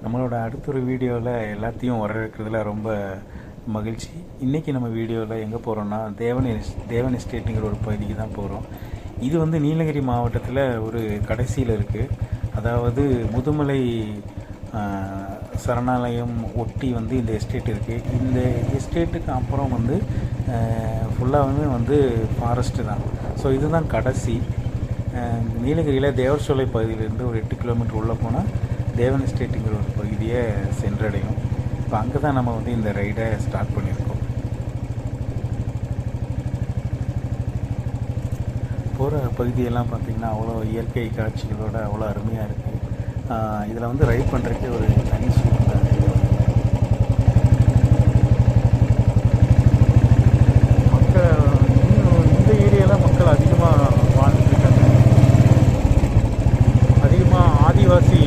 நம்மளோட அடுத்த ஒரு வீடியோவில் எல்லாத்தையும் வரவேற்கிறதுல ரொம்ப மகிழ்ச்சி. இன்றைக்கி நம்ம வீடியோவில் எங்கே போகிறோன்னா தேவன் எஸ்டேட்டுங்கிற ஒரு பகுதிக்கு தான் போகிறோம். இது வந்து நீலகிரி மாவட்டத்தில் ஒரு கடைசியில் இருக்குது. அதாவது முதுமலை சரணாலயம் ஒட்டி வந்து இந்த எஸ்டேட் இருக்குது. இந்த எஸ்டேட்டுக்கு அப்புறம் வந்து ஃபுல்லாக வந்து ஃபாரஸ்ட்டு தான். ஸோ இதுதான் கடைசி. நீலகிரியில் தேவர்சோலை பகுதியிலேருந்து ஒரு 8 கிலோமீட்டர் உள்ளே போனால் தேவன் எஸ்டேட்டுங்கிற ஒரு பகுதியை சென்றடையும். இப்போ அங்கே தான் நம்ம வந்து இந்த ரைடை ஸ்டார்ட் பண்ணியிருக்கோம். போகிற பகுதியெல்லாம் பார்த்திங்கன்னா அவ்வளோ இயற்கை காட்சிகளோடு அவ்வளோ அருமையாக இருக்குது. இதில் வந்து ரைட் பண்ணுறதுக்கே ஒரு தனி சூழ்நிலை. மக்கள் இந்த ஏரியாவில் மக்கள் அதிகமாக வாழ்ந்துட்டுருக்காங்க. அதிகமாக ஆதிவாசி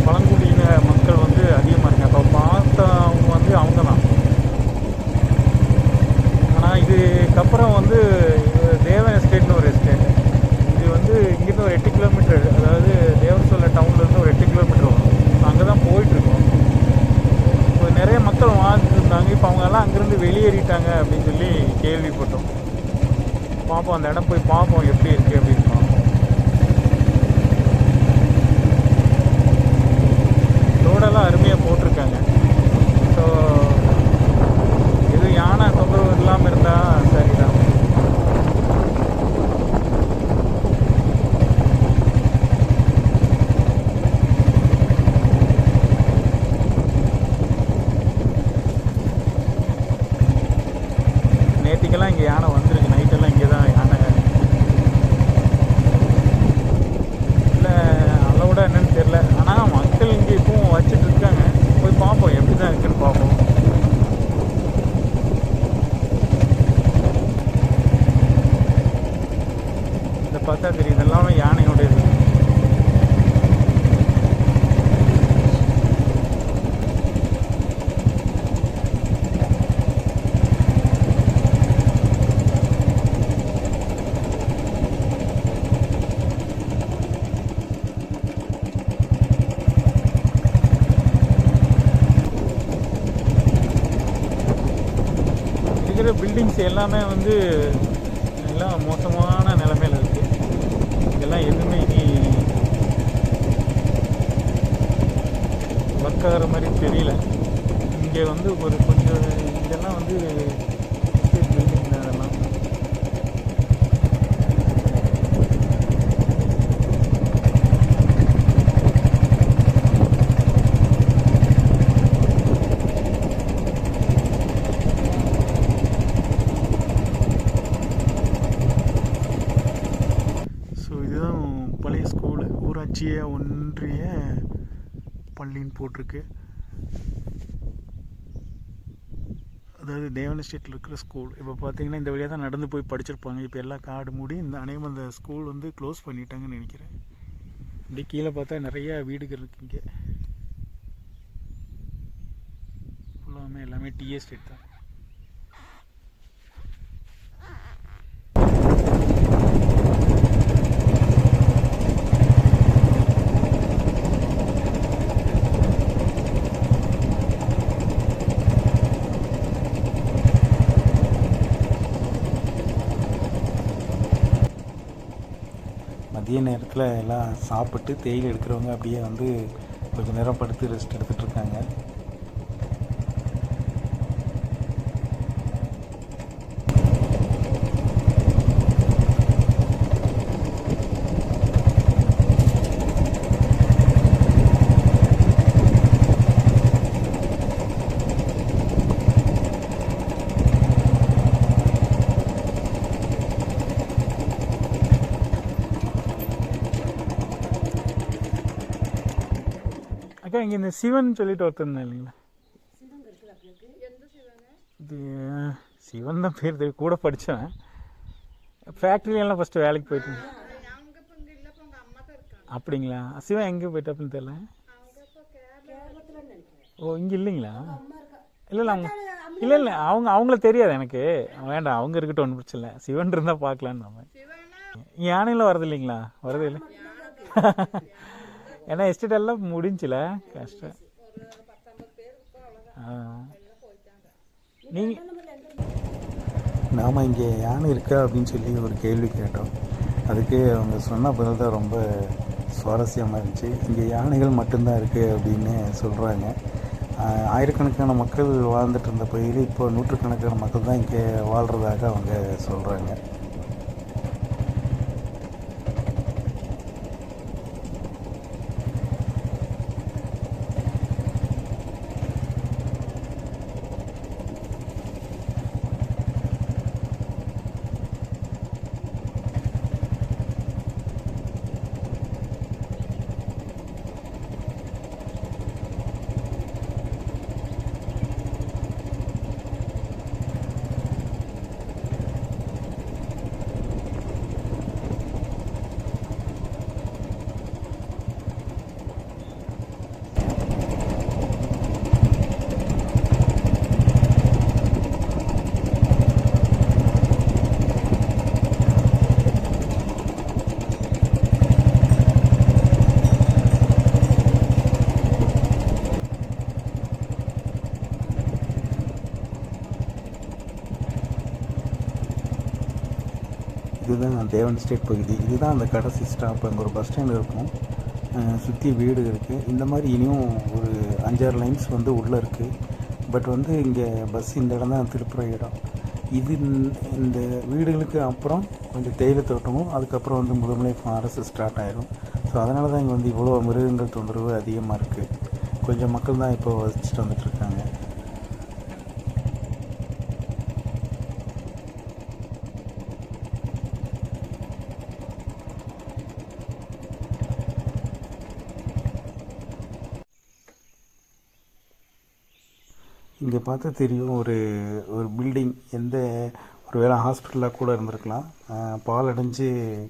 பழங்குடியின மக்கள் வந்து அதிகமாக இருக்காங்க. அப்போ பார்த்தவங்க வந்து அவங்க தான். ஆனால் இதுக்கப்புறம் வந்து தேவன் எஸ்டேட்னு ஒரு எஸ்டேட். இது வந்து இங்கேருந்து ஒரு 8 கிலோமீட்டர், அதாவது தேவசோலை டவுன்லேருந்து ஒரு 8 கிலோமீட்டர் வரும். அங்கே தான் போயிட்டுருக்கோம். இப்போ நிறைய மக்கள் வாழ்ந்துருந்தாங்க. இப்போ அவங்கெல்லாம் அங்கேருந்து வெளியேறிட்டாங்க அப்படின்னு சொல்லி கேள்விப்பட்டோம். பார்ப்போம், அந்த இடம் போய் பார்ப்போம் எப்படி இருக்குது அப்படின்னு. ரோடெல்லாம் அருமையாக போட்டிருக்காங்க. ஸோ எதுவும் யானை தொந்தரவு இல்லாமல் இருந்தால் சரிதான். நேற்றுக்கெல்லாம் இங்கே யானை வந்துருக்கு. நைட்டெல்லாம் இங்கே தான் யானை இல்லை, அளவோட என்னன்னு தெரில. ஆனால் மக்கள் இங்கே இப்பவும் வச்சுட்டு இருக்காங்க. போய் பார்ப்போம் எப்படி தான் இருக்குன்னு பார்ப்போம். இதை பார்த்தா தெரியுது எல்லாமே யானையோடையது. பில்டிங்ஸ் எல்லாமே வந்து எல்லாம் மோசமான நிலைமையில் இருக்குது. இதெல்லாம் எதுவுமே இனி ஒர்க் ஆகிற மாதிரி தெரியல. இங்கே வந்து ஒரு கொஞ்சம் இதெல்லாம் வந்து பில்டிங் தான். அதெல்லாம் பழைய ஸ்கூலு, ஊராட்சிய ஒன்றிய பள்ளின்னு போட்டிருக்கு. அதாவது தேவன் எஸ்டேட்டில் இருக்கிற ஸ்கூல். இப்போ பார்த்தீங்கன்னா இந்த வழியாக தான் நடந்து போய் படிச்சிருப்பாங்க. இப்போ எல்லாம் காடு மூடி இந்த அநேகம் அந்த ஸ்கூல் வந்து க்ளோஸ் பண்ணிட்டாங்கன்னு நினைக்கிறேன். இப்படி கீழே பார்த்தா நிறையா வீடுகள் இருக்குது. இங்கே ஃபுல்லாமே எல்லாமே டீ எஸ்டேட் தான். மதிய நேரத்தில் எல்லாம் சாப்பிட்டு தேயிலை எடுக்கிறவங்க அப்படியே வந்து கொஞ்சம் நேரம் படுத்து ரெஸ்ட் எடுத்துகிட்டு இருக்காங்க. அக்கா, இங்கே இந்த சிவன் சொல்லிட்டு ஒருத்தர் இல்லைங்களா? இது சிவன் தான் பேர் தெரியும், கூட படித்தேன். ஃபேக்ட்ரியிலலாம் ஃபஸ்ட்டு வேலைக்கு போயிட்டு. அப்படிங்களா? சிவன் எங்கே போயிட்டு அப்படின்னு தெரியல. ஓ, இங்கே இல்லைங்களா? இல்லை இல்லை, அவங்க இல்லை இல்லை, அவங்கள தெரியாது எனக்கு. வேண்டாம், அவங்க இருக்கட்டும், ஒன்றும் பிரச்சனை இல்லை. சிவன் இருந்தால் பார்க்கலான்னு நம்ம. யானையில் வரது இல்லைங்களா? வரது இல்லை. ஏன்னா எஸ்டேட் எல்லாம் முடிஞ்சில கஷ்டம். நீங்கள் நாம் இங்கே யானை இருக்கா அப்படின்னு சொல்லி ஒரு கேள்வி கேட்டோம். அதுக்கு அவங்க சொன்ன பதில் தான் ரொம்ப சுவாரஸ்யமாக இருந்துச்சு. இங்கே யானைகள் மட்டும்தான் இருக்குது அப்படின்னு சொல்கிறாங்க. ஆயிரக்கணக்கான மக்கள் வாழ்ந்துட்டு இருந்த பகுதியில் இப்போ நூற்றுக்கணக்கான மக்கள் தான் இங்கே வாழ்கிறதாக அவங்க சொல்கிறாங்க. இதுதான் தேவன் எஸ்டேட் பகுதி. இதுதான் அந்த கடைசி ஸ்டாப். அங்கே ஒரு பஸ் ஸ்டாண்ட் இருக்கும், சுற்றி வீடு இருக்குது. இந்த மாதிரி இனியும் ஒரு 5-6 லைன்ஸ் வந்து உள்ளே இருக்குது. பட் வந்து இங்கே பஸ் இந்த இடம் தான் திருப்புற இடம். இது இந்த வீடுகளுக்கு அப்புறம் கொஞ்சம் தேயிலை தோட்டமும், அதுக்கப்புறம் வந்து முதுமலை ஃபாரஸ்ட் ஸ்டார்ட் ஆகிடும். ஸோ அதனால தான் இங்கே வந்து இவ்வளோ மிருகங்கள் தொந்தரவு அதிகமாக இருக்குது. கொஞ்சம் மக்கள் தான் இப்போ வசிச்சுட்டு வந்துட்டுருக்காங்க. இங்கே பார்த்தா தெரியும் ஒரு பில்டிங், ஒரு வேளை ஹாஸ்பிட்டலாக கூட இருந்திருக்கலாம். பால் அடைஞ்சு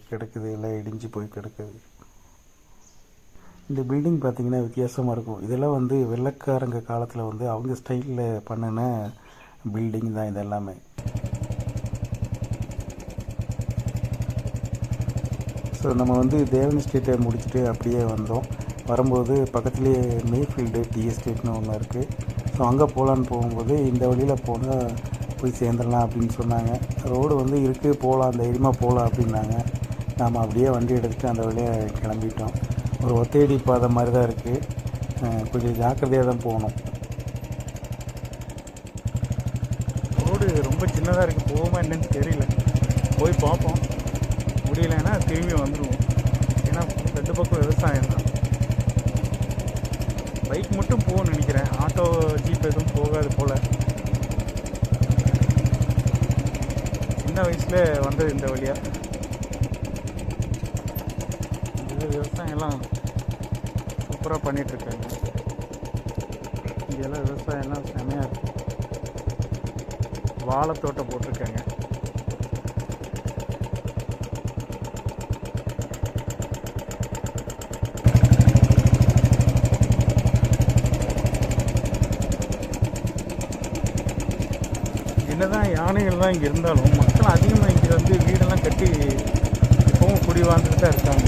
கிடக்குது, எல்லாம் இடிஞ்சு போய் கிடக்குது. இந்த பில்டிங் பார்த்திங்கன்னா வித்தியாசமாக இருக்கும். இதெல்லாம் வந்து வெள்ளைக்காரங்க காலத்தில் வந்து அவங்க ஸ்டைலில் பண்ணின பில்டிங் தான் இது எல்லாமே. ஸோ நம்ம வந்து தேவன் எஸ்டேட்டை முடிச்சுட்டு அப்படியே வந்தோம். வரும்போது பக்கத்துலேயே மேஃபீல்டு டீ எஸ்டேட்னு ஒன்று இருக்குது. ஸோ அங்கே போகலான்னு போகும்போது இந்த வழியில் போனால் போய் சேர்ந்துடலாம் அப்படின்னு சொன்னாங்க. ரோடு வந்து இருக்குது, போகலாம், தைரியமாக போகலாம் அப்படின்னாங்க. நாம் அப்படியே வண்டி எடுத்துகிட்டு அந்த வழியாக கிளம்பிட்டோம். ஒரு ஒத்தையடி பாதை மாதிரி தான் இருக்குது, கொஞ்சம் ஜாக்கிரதையாக தான் போகணும். ரோடு ரொம்ப சின்னதாக இருக்குது, போகுமா என்னன்னு தெரியல. போய் பார்ப்போம், முடியலைன்னா திரும்பி வந்துடுவோம். ஏன்னா 2 பக்கம் விவசாயம் தான். பைக் மட்டும் போகணும்னு நினைக்கிறேன், ஆட்டோ ஜீப் எதுவும் போகாது போல். சின்ன வயசில் வந்தது இந்த வழியாக. இது விவசாயம் எல்லாம் சூப்பராக பண்ணிகிட்ருக்காங்க. இங்கெல்லாம் விவசாயம்லாம் செமையாக இருக்குது. வாழைத்தோட்டம் போட்டிருக்காங்க. என்னதான் யானைகள்லாம் இங்கே இருந்தாலும் மக்கள் அதிகமாக இங்கே வந்து வீடெல்லாம் கட்டி இப்போவும் குடி வாழ்ந்துட்டு தான் இருக்காங்க.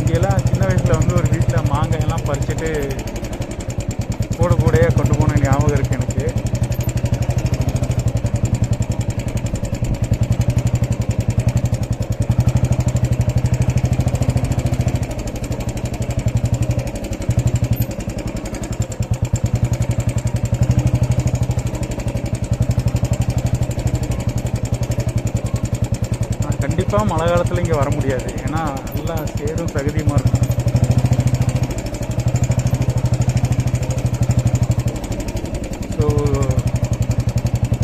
இங்கெல்லாம் சின்ன வயசில் வந்து ஒரு வீட்டில் மாங்காயெல்லாம் பறிச்சுட்டு கூடையாக கொண்டு போன ஞாபகம் இருக்குது எனக்கு. கண்டிப்பாக மழை காலத்தில் இங்கே வர முடியாது, ஏன்னா நல்லா சேரும் சகதியுமாக இருக்கும். ஸோ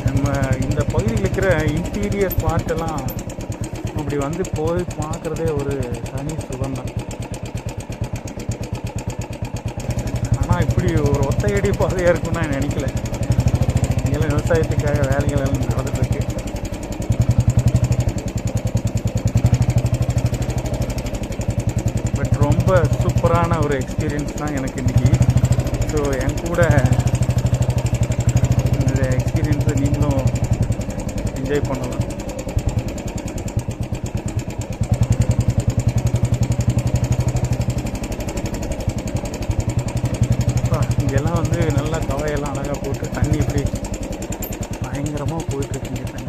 நம்ம இந்த பகுதியில் இருக்கிற இன்டீரியர் பார்ட்டெல்லாம் அப்படி வந்து போய் பார்க்குறதே ஒரு தனி சுகம்தான். ஆனால் இப்படி ஒரு ஒத்தையடி பாதையாக இருக்குன்னு நான் நினைக்கல. இங்கெல்லாம் விவசாயத்துக்காக வேலைகள் எல்லாம் நடந்துட்டுருக்கு. ரொம்ப சூப்பரான ஒரு எக்ஸ்பீரியன்ஸ் தான் எனக்கு இன்றைக்கி. ஸோ என் கூட இந்த எக்ஸ்பீரியன்ஸ் என்ஜாய் பண்ணலாம். இங்கெல்லாம் வந்து நல்லா கவையெல்லாம் அழகாக போட்டு தண்ணி இப்படி பயங்கரமாக போயிட்டுருக்குங்க தண்ணி.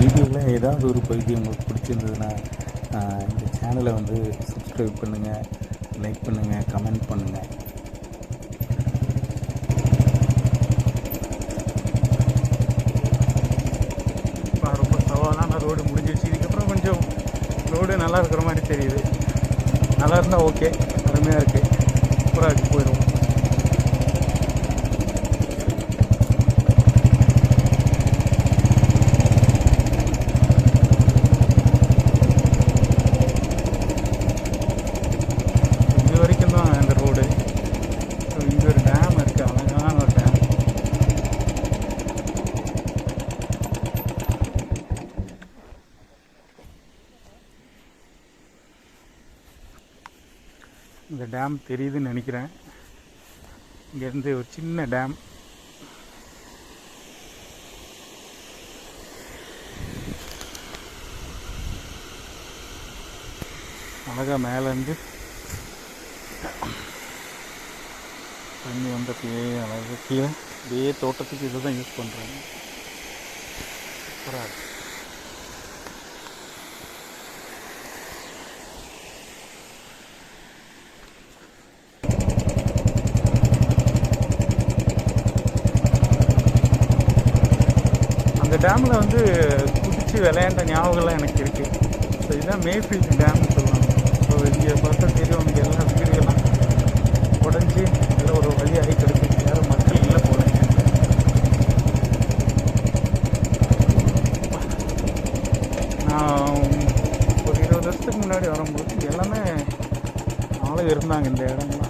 வீடியோவில் ஏதாவது ஒரு பகுதி உங்களுக்கு பிடிச்சிருந்ததுன்னா இந்த சேனலை வந்து சப்ஸ்கிரைப் பண்ணுங்கள், லைக் பண்ணுங்கள், கமெண்ட் பண்ணுங்கள். ரொம்ப சவாலான ரோடு முடிஞ்சிடுச்சு. இதுக்கப்புறம் கொஞ்சம் ரோடு நல்லா இருக்கிற மாதிரி தெரியுது. நல்லா இருந்தால் ஓகே, அருமையாக இருக்குது, சூப்பராக இருக்குது, போயிடுவோம். இந்த டேம் தெரியுதுன்னு நினைக்கிறேன். இங்கேருந்து ஒரு சின்ன டேம். அழகாக மேலேருந்து தண்ணி வந்தப்பயே அழகாக கீழே இதே தோட்டத்துக்கு இதை தான் யூஸ் பண்ணுறாங்க. சூப்பராக இருக்கு. அந்த டேமில் வந்து குதித்து விளையாண்ட ஞாபகம்லாம் எனக்கு இருக்குது. ஸோ இதுதான் மேஃபீல்டு டேம்னு சொல்லுவாங்க. ஸோ இங்கே பார்த்தா தெரியும், இங்கே எல்லாம் வீடுகள்லாம் உடஞ்சி எல்லாம் ஒரு வழி ஆகி கிடக்கு. யாரும் மக்கள் இல்லை போல. நான் ஒரு 20 வருஷத்துக்கு முன்னாடி வரும்போது எல்லாமே ஆளும் இருந்தாங்க இந்த இடம்லாம்.